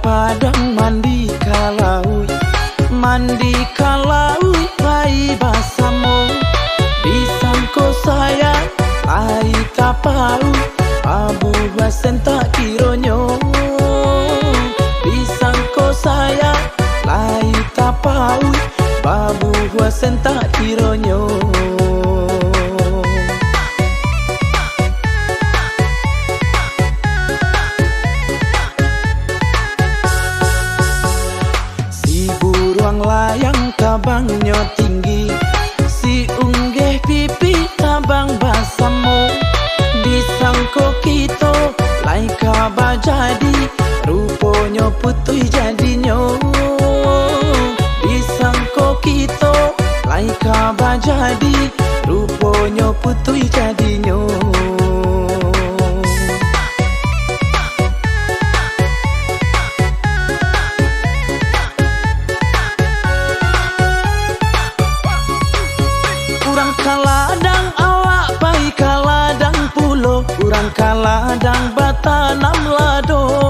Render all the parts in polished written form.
Padang mandi kalau bayi basamo disangko saya lai tapau abu basen tak kironyo disangko saya lai tapau babu basen tak kironyo. Layang kabangnya tinggi, si unggeh pipi tabang basamo disangko kito lai kaba jadi ruponya putih jadinya disangko kito lai kaba jadi ruponya putih jadinya. Kaladang awak pai kaladang pulo urang kaladang batanam lado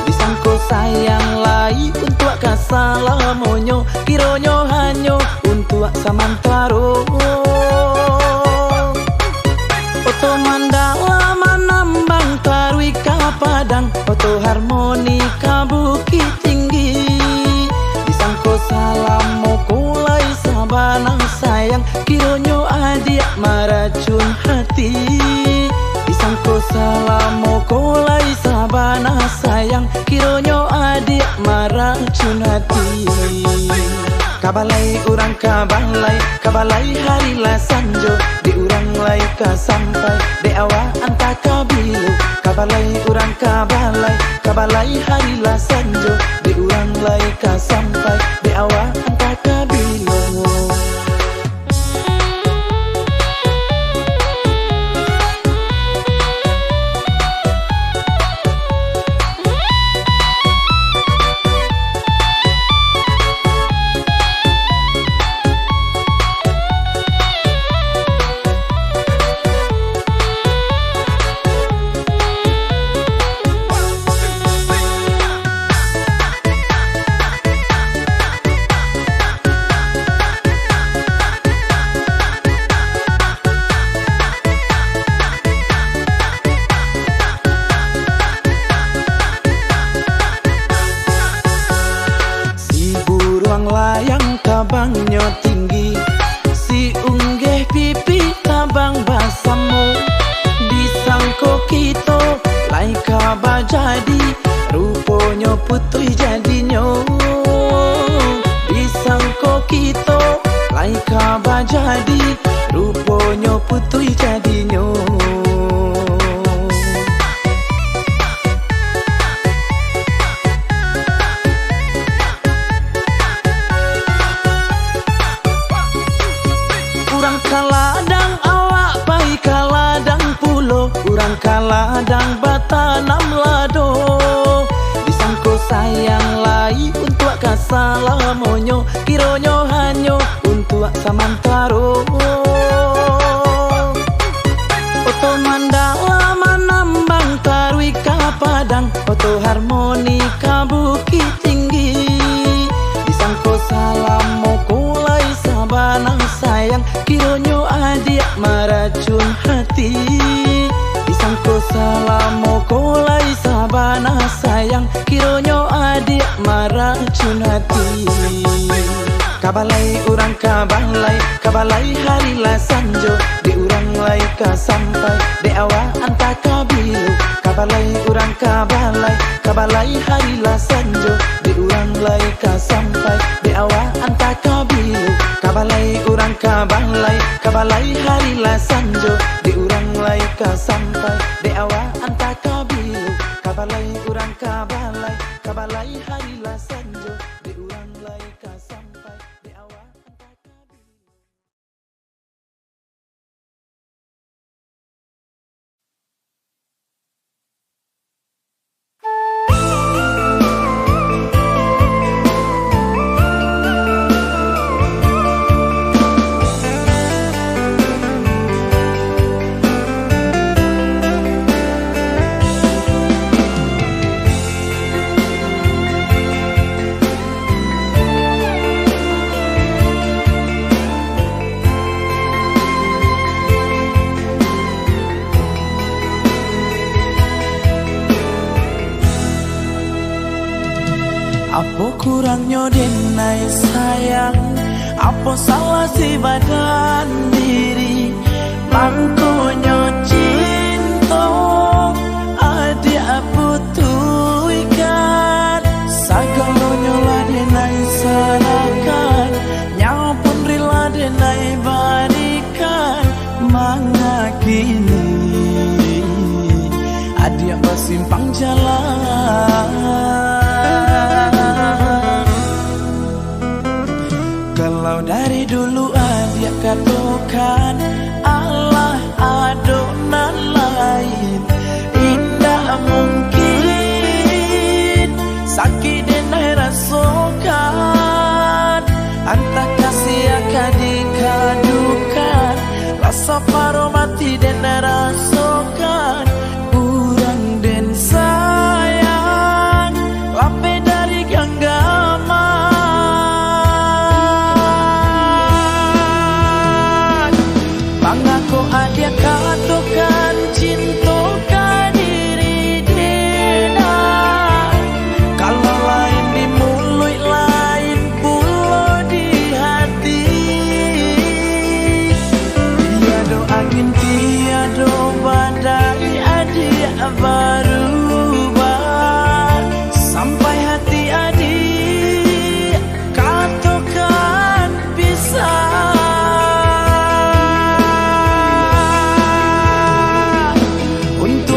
disangko sayang lai untuk kasalamonyo kironyo hanyo untuk samantaro oto mandala manambang tarui kapadang oto harmonika bukit tinggi disangko salamo kulai sabanang sayang kironyo adik maracun hati disangko salamo kolai sabana sayang kironyo adik maracun hati. Kabalai urang kabalai hari la sanjo di urang lai ka sampai de awa anta kabilu kabalai urang kabalai hari la sanjo di urang lai ka sampai de awa anta kabilu. Layang kabangnya tinggi, si unggeh pipi tabang basamo disangko kito lai kaba jadi ruponya putih jadinya disangko kito lai kaba jadi ruponya putih jadinya. Kaladang awak pai kaladang pulo urang kaladang batanam lado disangko sayang lai untuk kasalamonyo kironyo hanyo untuk samantaro oto mandala manambang tarui kapadang oto harmonika bukit tinggi disangko salamo kulai sabanang sayang kironyo adik maracun hati disangko salamo kolai sabana sayang kironyo adik maracun hati. Kabalai urang kabalai hari la sanjo di urang lai ka sampai de awa anta kabilu kabalai urang kabalai hari la sanjo di urang lai ka sampai de awa anta kabilu kabalai urang kabalai hari la sanjo di urang lai ka sampai de awa anta kabilu kabalai urang kabalai hari la sanjo di urang lai ka sampai de awa anta kabilu. kurangnya denai sayang, apa salah si badan diri, mangkonyo cinta adik butuh ikan, sagalonyo lah denai salahkan, nyapun rela denai barikan, mangakini adik bersimpang jalan. Kalau dari dulu adik katakan Allah adonan lain, indah mungkin sakit dan rasakan, antah kasih akan dikadukan, rasa paro mati dan rasakan, kurang dan sayang lape dari genggaman. Mengaku adik katakan cinta ke diri dena, kalau lain di mulut lain pula di hati, tiada angin tiada badai adik berubah, sampai hati adik katakan bisa.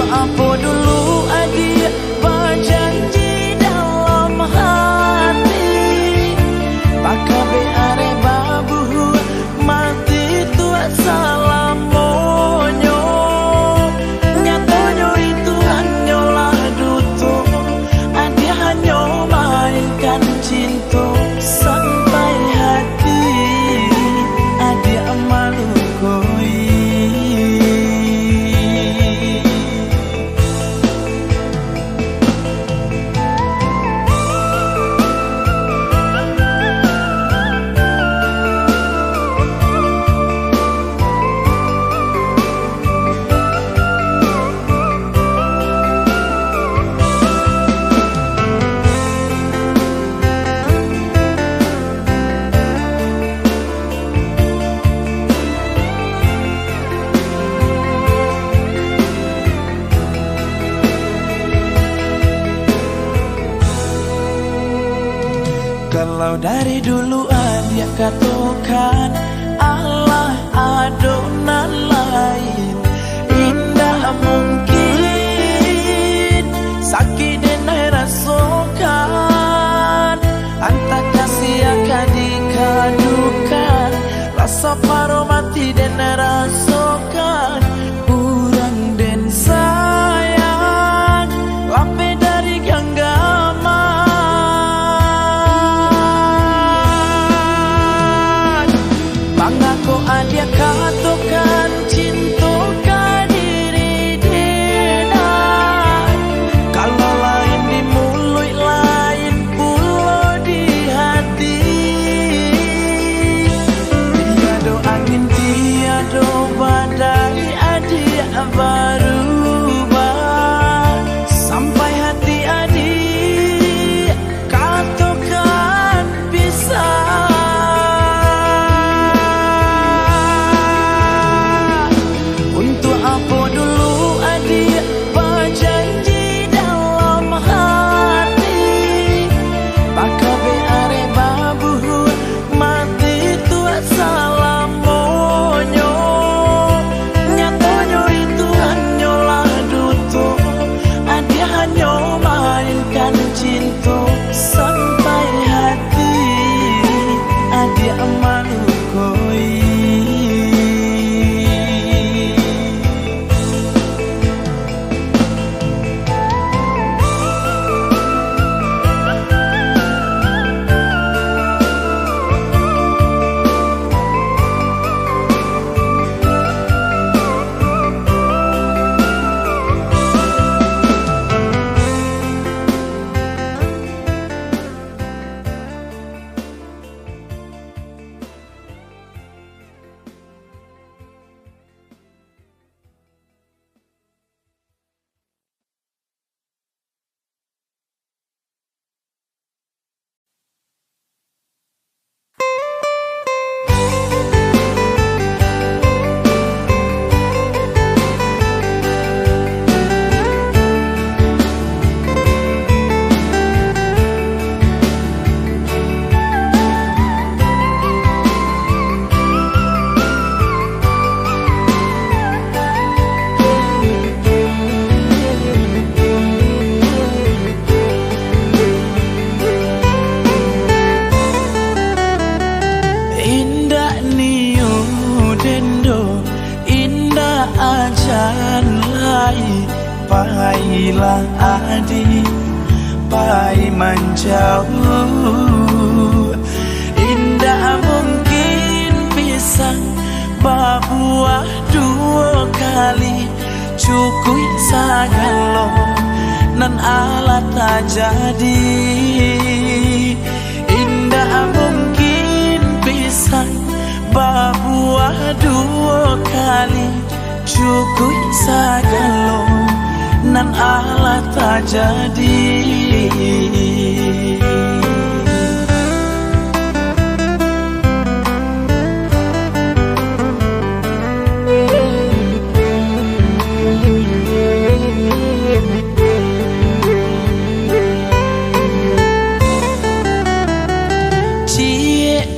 Apa dulu adik berjanji dalam hati, bakal beare babu mati tua salamonyo, nyatonyo itu hanyalah duto, adik hanya mainkan cinta sampai hati adik malu koi. Kalau dari dulu adik katakan Allah adonan lain, indah mungkin sakit dan rasakan, antah kasih akan dikadukan, rasa paro mati dan rasakan, kurang dan sayang lape dari genggaman. Mengaku adik katakan cinta ke diri dena, kalau lain di mulut lain pula di hati, tiada angin tiada badai adik jodoh indah ajan lai pailah adi pai menjauh indah mungkin pisang berbuah dua kali cukui sagalo nan alat tak jadi indah mungkin pisang berbuah dua kali cukui sagalo nan alat tak jadi.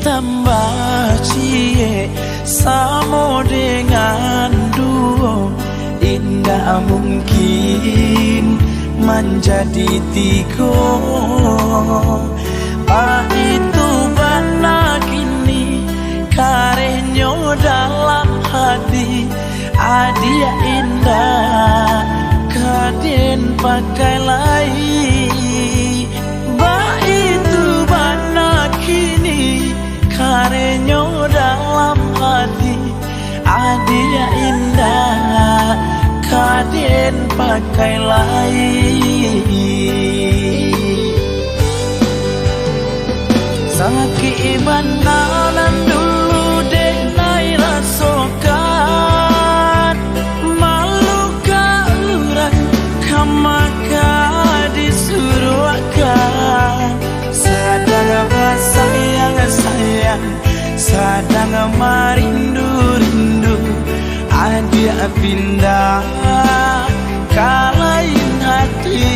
Tambah cie sama dengan duo indah mungkin menjadi tiga itu benar kini karenyo dalam hati adia indah kaden pakai lai itu benar kini karenyo dalam hati adia indah kaden pakai lai sakit bananan dulu deh nai rasokan malu ka urang kamaka disuruh akan sadang sayang sayang sadang marindu-rindu adia pindah kalain hati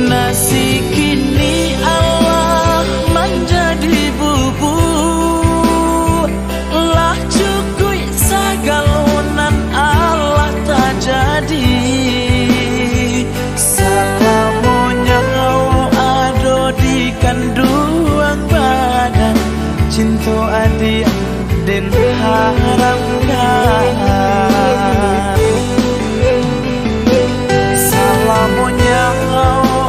nasi kini Allah menjadi bubur lah cukui sagalonan Allah tak jadi salamonya ado di kandungan badan cinta adik dan haramkan salamonya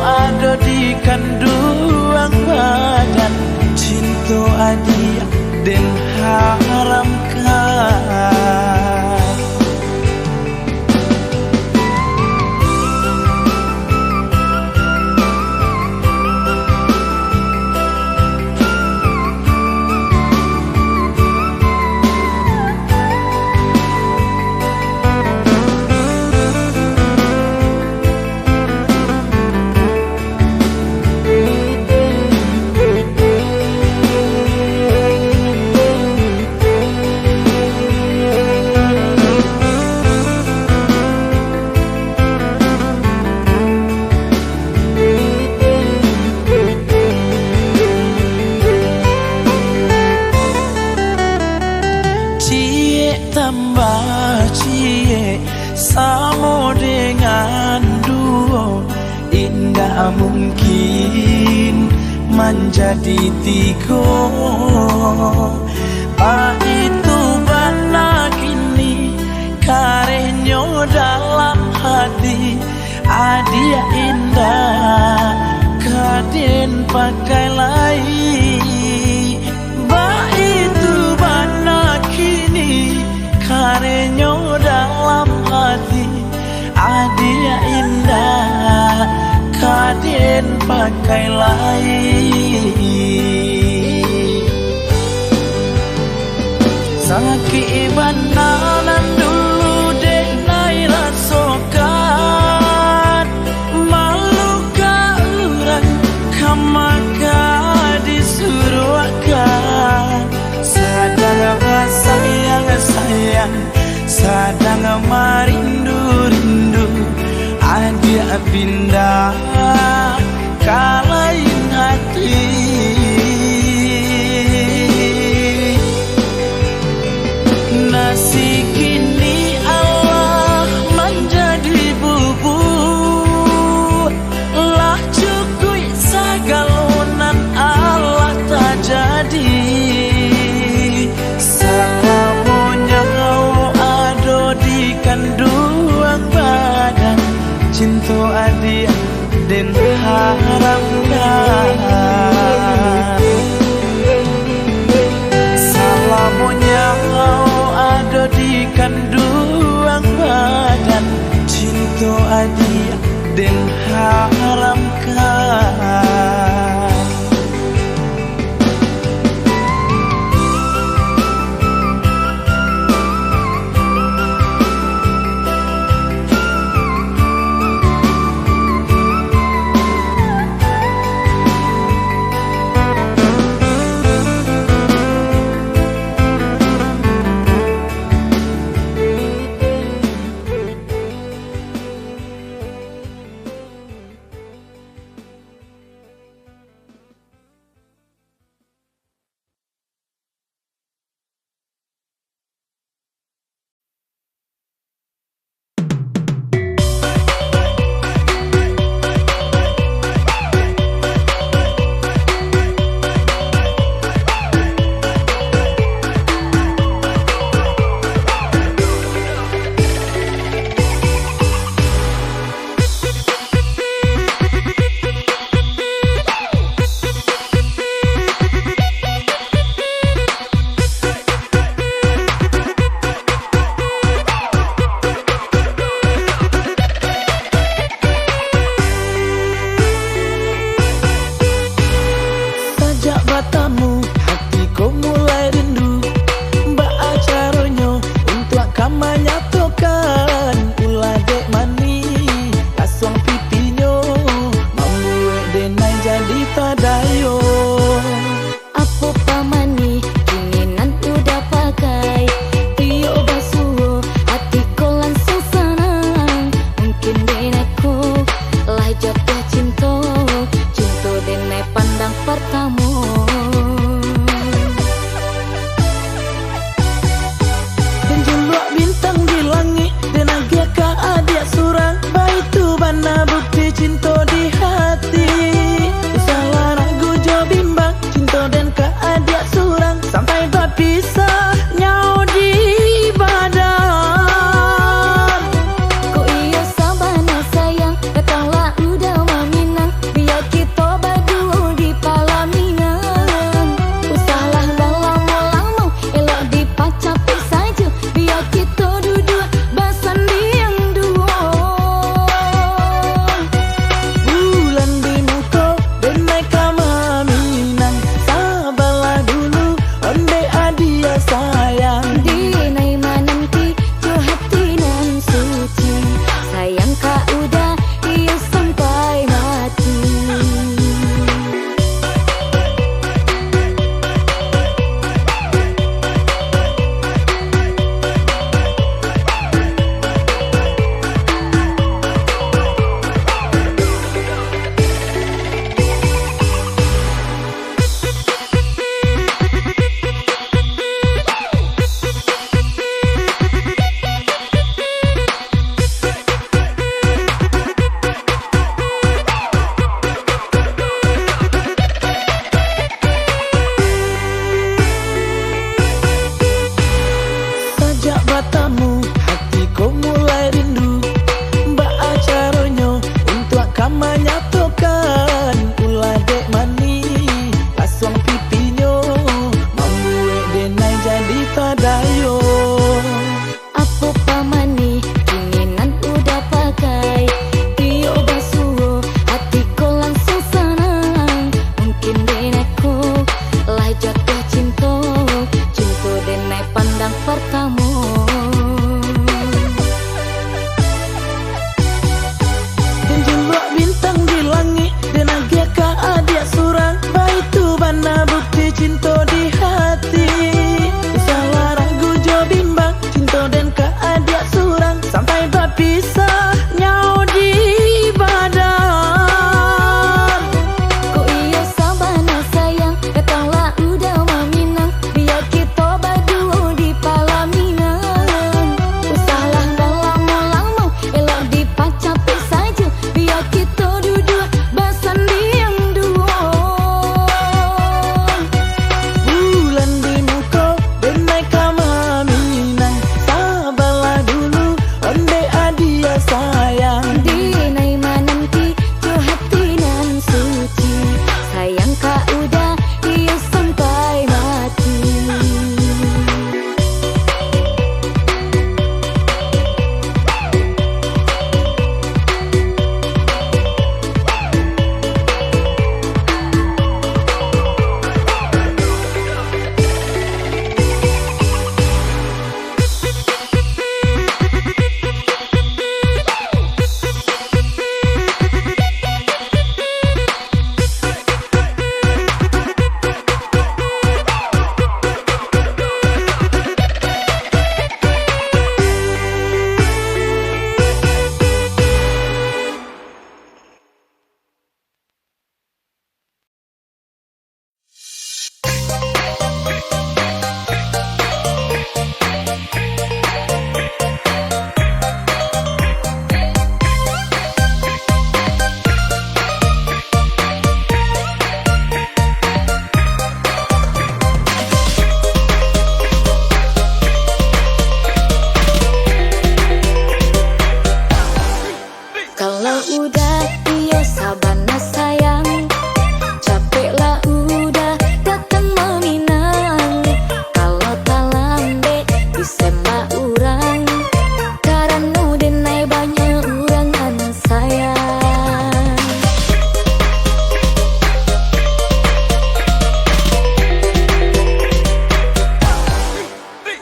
ada di kandungan badan cinta adik dan haramkan. Tambah cie sama dengan duo indah mungkin menjadi tiga itu benar kini karenyo dalam hati adia indah kaden pakai lai itu benar kini karenyo dalam hati adia indah kaden pakai lai sakit bananan dulu deh nai rasokan malu ka urang kamaka disuruh akan sadang sayang sayang sadang marindu-rindu adia pindah kalain hati nasi kini Allah menjadi bubur lah cukui sagalonan Allah tak jadi adi salamonya ado di kanduang badan cinta adi den haramkan salamonya ado di kanduang badan cinta adi den haramkan.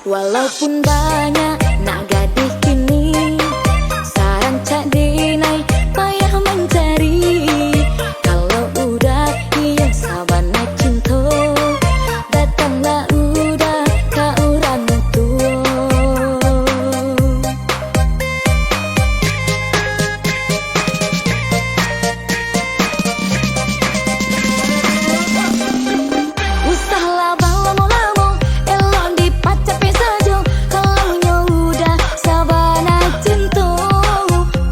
Walaupun banyak nak gadis kini, saran cak dinai payah mencari. Kalau udah iya sabana cinta, datanglah udah ka orang tua. Usahlah bang lamo-lamo, elok dipacapi saja. Kalau udah sabana cinta,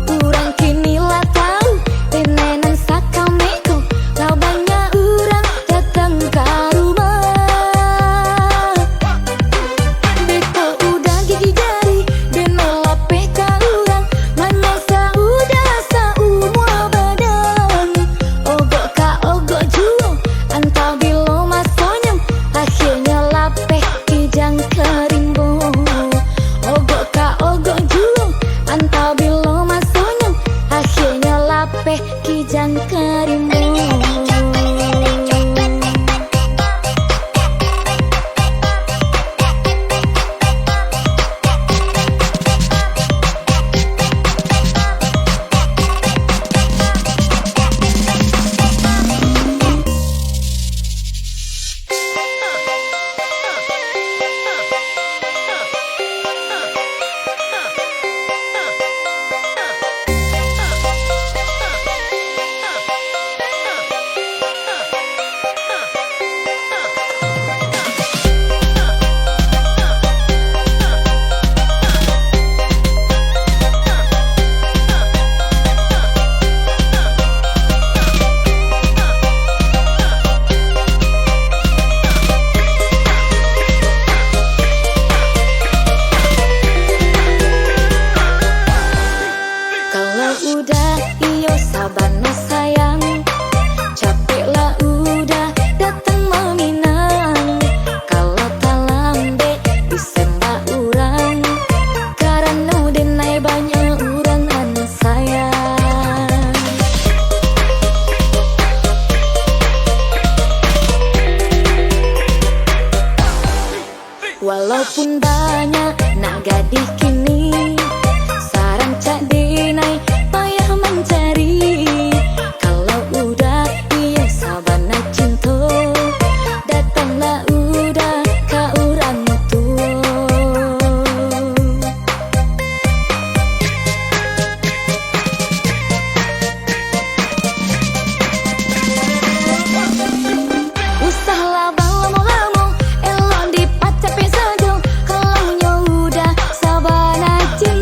urang kini lah tahu tenenan sakameko. Lau banyak urang datang ke rumah, beko udah gigi jari denolap peka urang, manyasa udah saumur badan. Ogok ka ogok juo anta bilo masonyem, akhirnya lapeh kijang kerimbo. Ogok ka ogok juo anta bilo masonyem, akhirnya lapeh kijang kerimbo. Kalau udah iyo sabana sayang, capeklah udah datang meminang. Kalau tak lambe disembah urang, karena denai banyak urang anak sayang. Walaupun banyak nak gadis kini, saran cak dinai payah mencari. Kalau udah iya sabana cinta, datanglah udah ka urang tua. Usahlah bang lamo-lamo, elok dipacapi saja. Kalau udah sabana cinta,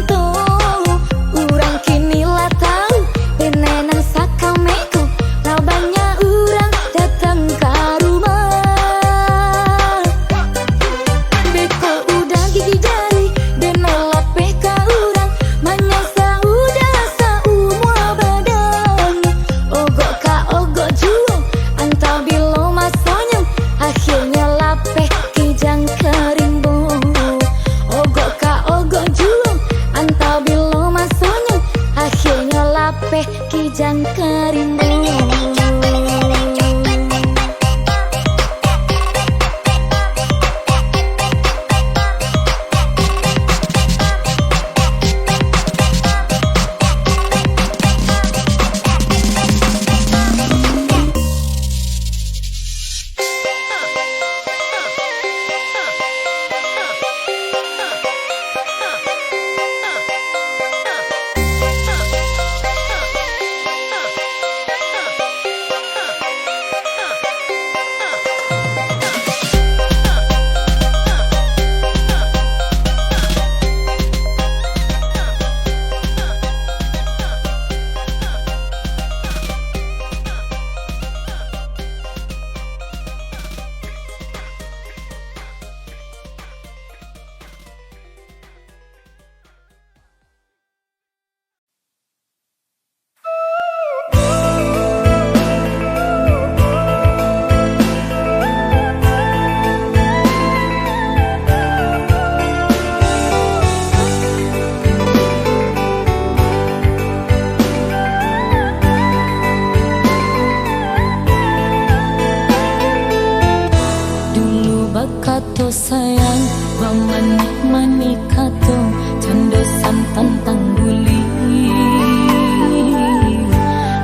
kato sayang Bamanik-manik kato Cando santan tangguli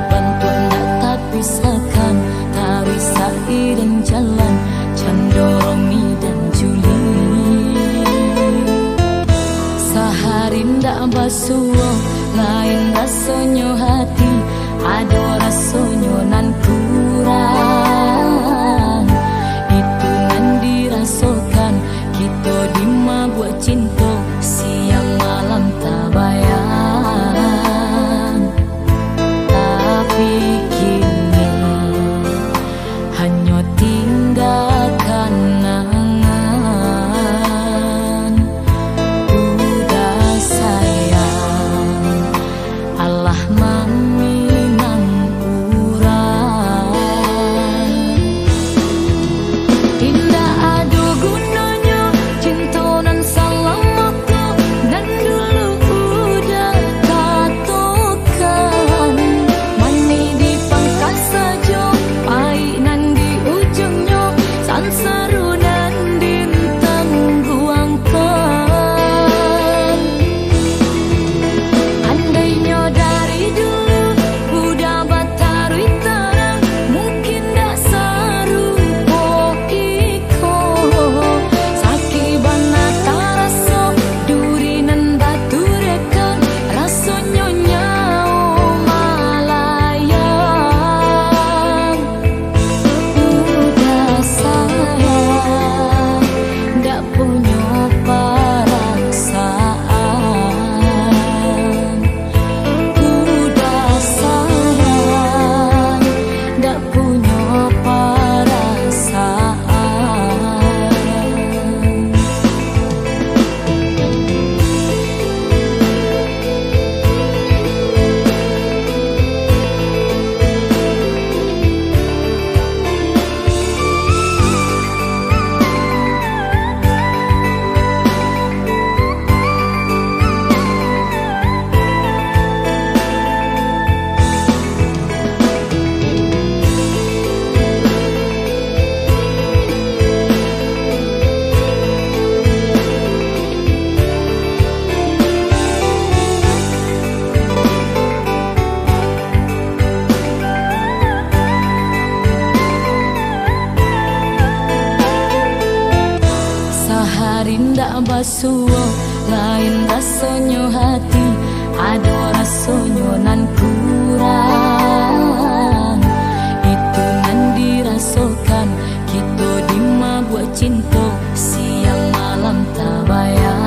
Bantuan nak tak pisahkan Tak bisa iring jalan Cando Romi dan Juli Sehari ndak basuh Lain rasonyo hati Ado rasonyo nan kurang Itu nan dirasakan Kita dima buat cinta Siang malam tak bayang Tapi kini Hanya tinggal kenangan Udah sayang Allah meminang urang Tidak ada gunanya cinta nan salamaku Nan dulu udah katakan Mani di pangkas saja Pahit nan di ujungnya Sansaru nan ditangguangkan Andainya dari dulu udah batarui terang Mungkin dak sarupo iko Sakit bana tarasa duri nan batu rekan Rasanya nyao malayang Udah sayang dak punya perasaan Udah sayang dak punya perasaan Sehari ndak basuh Lain rasanya hati Ada rasanya nan kurang Itu nan dirasakan Kita dima buat cinta Siang malam tak bayang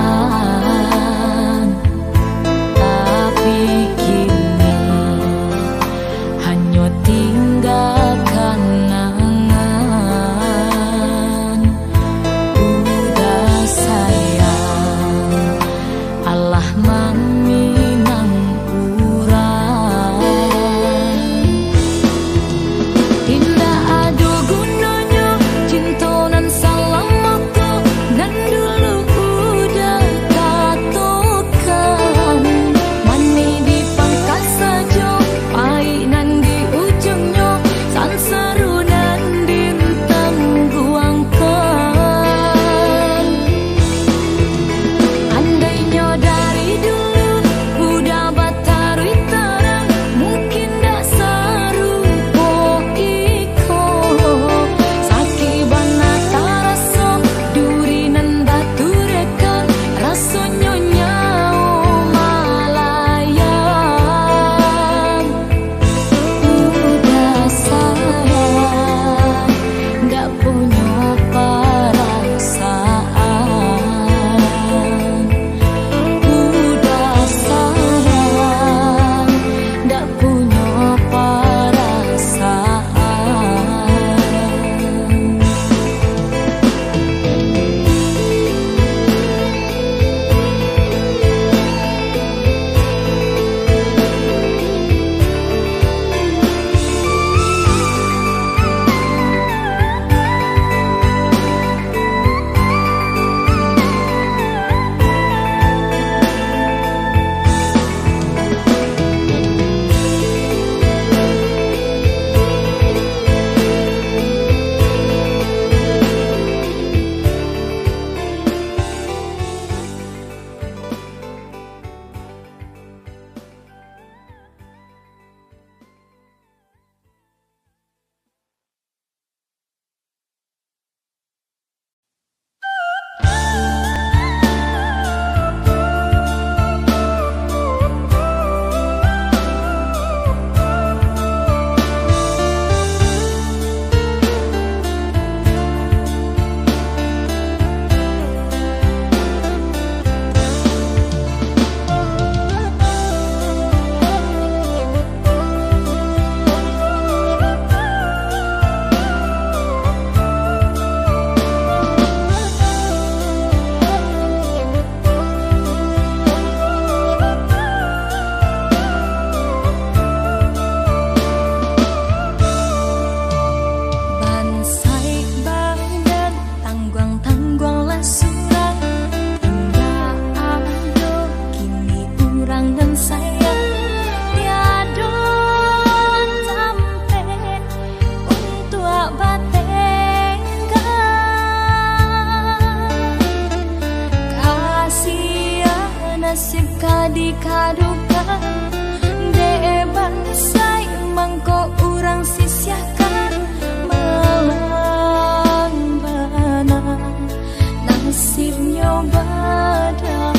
Tapi kini Hanya tinggal kenangan Udah sayang Allah meminang urang dikadukan deban sai mangko urang sisyakan malang bana nasib nyobadan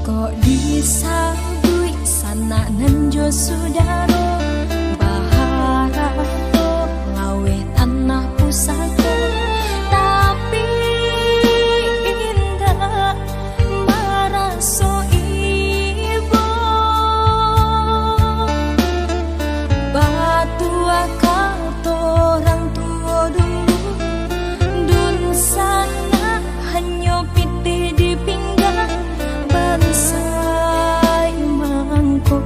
kok disabui sana nanjo sudaro bahara to lawe tanah pusaka tapi indah maraso ibo batu akatorang tuo dulu dun sana hanyo piti di pinggang bansai mangko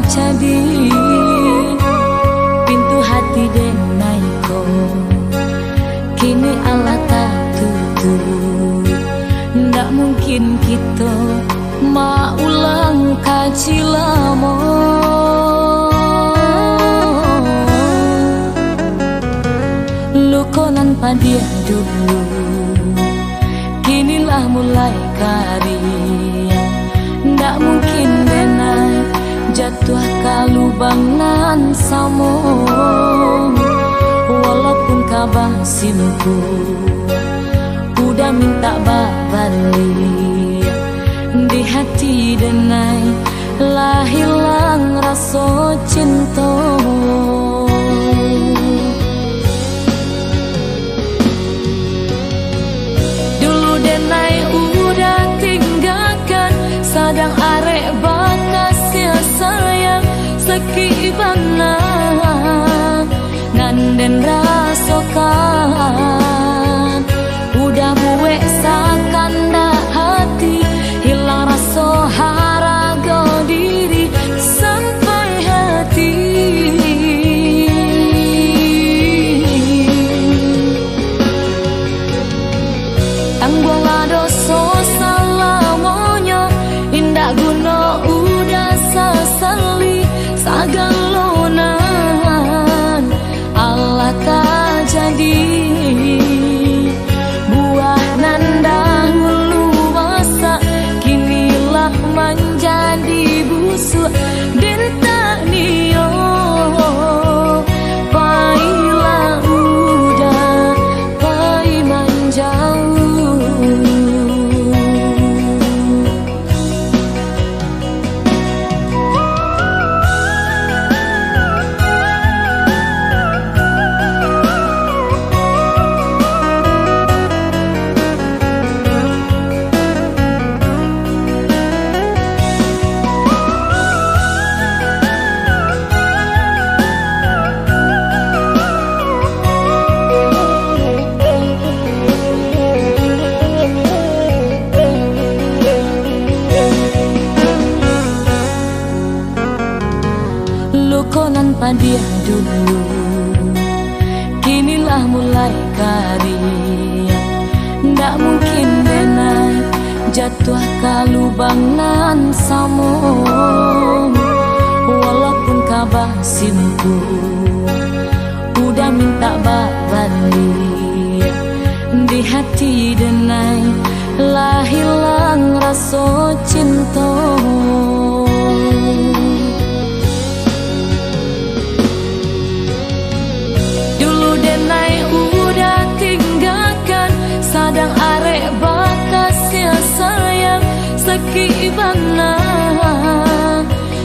jadi pintu hati denaiko kita maulang kaji lamo. Lukonan padia dulu, kinilah mulai karya. Ndak mungkin denai jatuh ke lubang nan samo. Walaupun kabah simpu udah minta balik, di hati denai lah hilang rasa cinta. Dulu denai udah tinggalkan, sadang arek bakas ya sayang sekibana nganden rasokan. Udah buek sakan dah hati, hilang rasa haraga diri sampai hati. Tanggung dosa salamonyo, indah guna udah sasali sagalonan Allah tak jadi. Buah nandang luasa kinilah menjadi busuk dan tak nio. Pailah udah pai menjauh. Lukonan padia dulu, kinilah mulai karya. Ndak mungkin denai jatuh ke lubang nan samo. Walaupun kabah simpu udah minta balik, di hati denai lah hilang rasa cinta. Sadang arek bakas ya sayang sekibana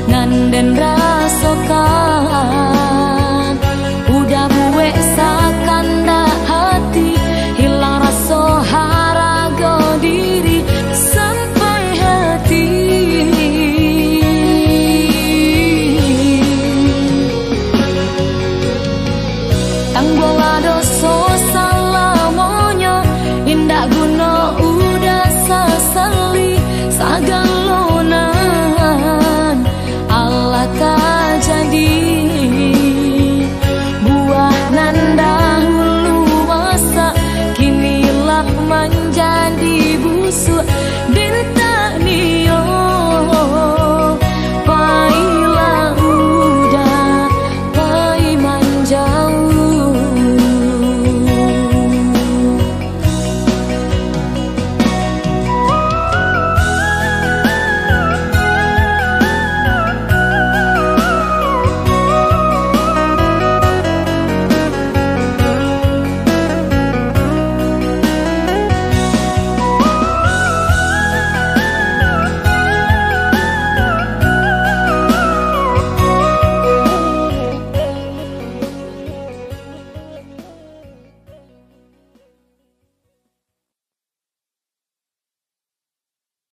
nganden rasokan. Udah buek sakan dah hati, hilang rasa haraga diri sampai hati. Tanggung dosa salamonyo, indah guna udah sasali sagalonan Allah tak jadi. Buah nandang luasa kinilah menjadi busuk